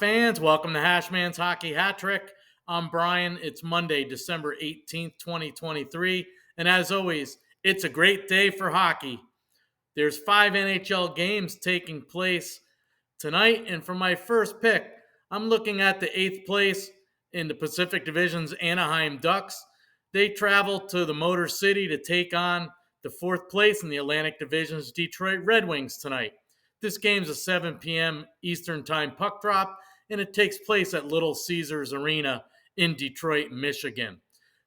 fans? Welcome to Hashmans Hockey Hat-trick. I'm Brian. It's Monday, December 18th, 2023. And as always, it's a great day for hockey. There's 5 NHL games taking place tonight. And for my first pick, I'm looking at the 8th place in the Pacific Division's Anaheim Ducks. They travel to the Motor City to take on the 4th place in the Atlantic Division's Detroit Red Wings tonight. This game's a 7 p.m. Eastern Time puck drop, and it takes place at Little Caesars Arena in Detroit, Michigan.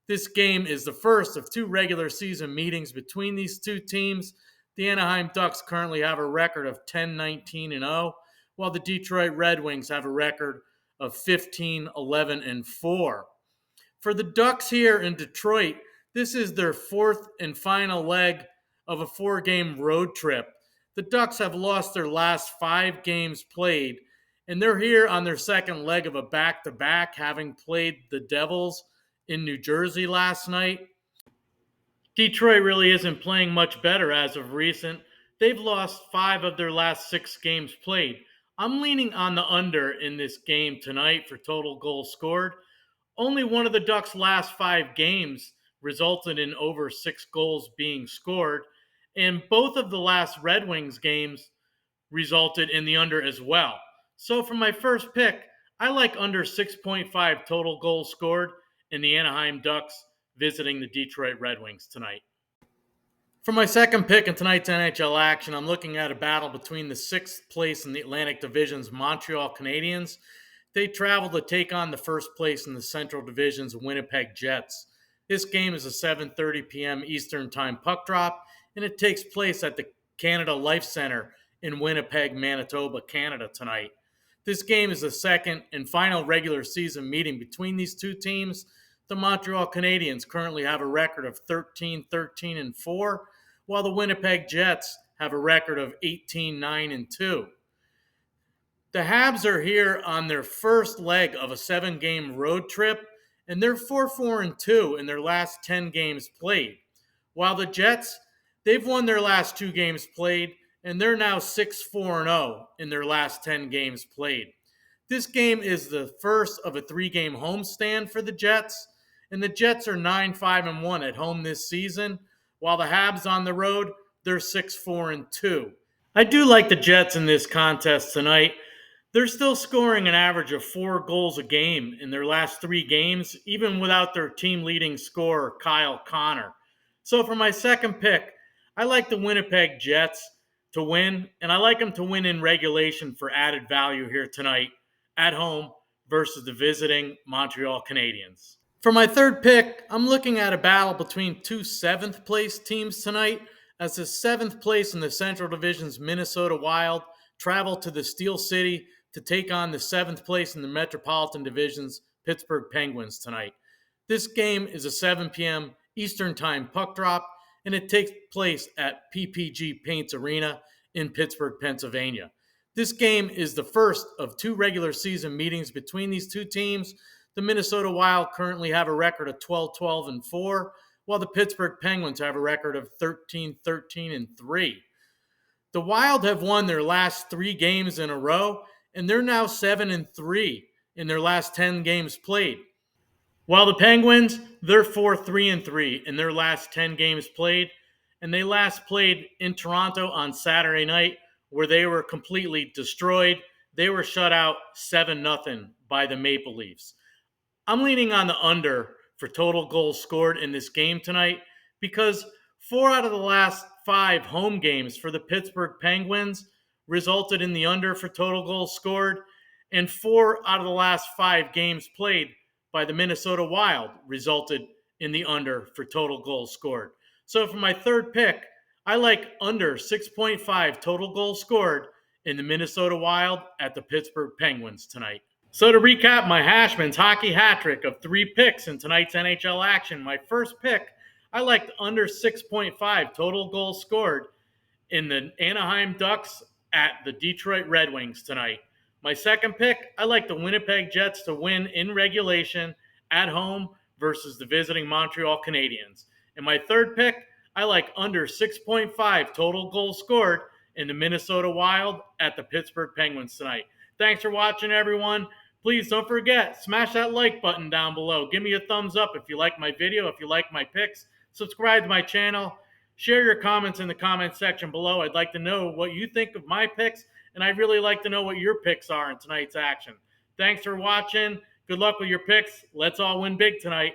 This game is the first of 2 regular season meetings between these two teams. The Anaheim Ducks currently have a record of 10-19-0, while the Detroit Red Wings have a record of 15-11-4. For the Ducks here in Detroit, this is their 4th and final leg of a 4-game road trip. The Ducks have lost their last 5 games played, and they're here on their second leg of a back-to-back, having played the Devils in New Jersey last night. Detroit really isn't playing much better as of recent. They've lost 5 of their last 6 games played. I'm leaning on the under in this game tonight for total goals scored. Only one of the Ducks' last 5 games resulted in over 6 goals being scored, and both of the last Red Wings games resulted in the under as well. So for my first pick, I like under 6.5 total goals scored in the Anaheim Ducks visiting the Detroit Red Wings tonight. For my second pick in tonight's NHL action, I'm looking at a battle between the 6th place in the Atlantic Division's Montreal Canadiens. They travel to take on the 1st place in the Central Division's Winnipeg Jets. This game is a 7:30 p.m. Eastern Time puck drop, and it takes place at the Canada Life Center in Winnipeg, Manitoba, Canada tonight. This game is the second and final regular season meeting between these two teams. The Montreal Canadiens currently have a record of 13-13-4, while the Winnipeg Jets have a record of 18-9-2. The Habs are here on their first leg of a 7-game road trip, and they're 4-4-2 in their last 10 games played. While the Jets, they've won their last 2 games played, and they're now 6-4-0 in their last 10 games played. This game is the first of a 3-game homestand for the Jets, and the Jets are 9-5-1 at home this season, while the Habs on the road, they're 6-4-2. I do like the Jets in this contest tonight. They're still scoring an average of 4 goals a game in their last 3 games, even without their team-leading scorer, Kyle Connor. So for my second pick, I like the Winnipeg Jets to win, and I like them to win in regulation for added value here tonight at home versus the visiting Montreal Canadiens. For my third pick, I'm looking at a battle between 2 7th-place teams tonight, as the 7th place in the Central Division's Minnesota Wild travel to the Steel City to take on the 7th place in the Metropolitan Division's Pittsburgh Penguins tonight. This game is a 7 p.m. Eastern Time puck drop, and it takes place at PPG Paints Arena in Pittsburgh, Pennsylvania. This game is the first of 2 regular season meetings between these two teams. The Minnesota Wild currently have a record of 12-12-4, while the Pittsburgh Penguins have a record of 13-13-3. The Wild have won their last 3 games in a row, and they're now 7-3 in their last 10 games played. While the Penguins, they're 4-3-3 in their last 10 games played, and they last played in Toronto on Saturday night, where they were completely destroyed. They were shut out 7-0 by the Maple Leafs. I'm leaning on the under for total goals scored in this game tonight because 4 out of the last 5 home games for the Pittsburgh Penguins resulted in the under for total goals scored, and 4 out of the last 5 games played by the Minnesota Wild resulted in the under for total goals scored. So for my third pick, I like under 6.5 total goals scored in the Minnesota Wild at the Pittsburgh Penguins tonight. So to recap my Hashmans Hockey Hat-trick of 3 picks in tonight's NHL action, my first pick, I liked under 6.5 total goals scored in the Anaheim Ducks at the Detroit Red Wings tonight. My second pick, I like the Winnipeg Jets to win in regulation at home versus the visiting Montreal Canadiens. And my third pick, I like under 6.5 total goals scored in the Minnesota Wild at the Pittsburgh Penguins tonight. Thanks for watching, everyone. Please don't forget, smash that like button down below. Give me a thumbs up if you like my video, if you like my picks. Subscribe to my channel. Share your comments in the comment section below. I'd like to know what you think of my picks, and I'd really like to know what your picks are in tonight's action. Thanks for watching. Good luck with your picks. Let's all win big tonight.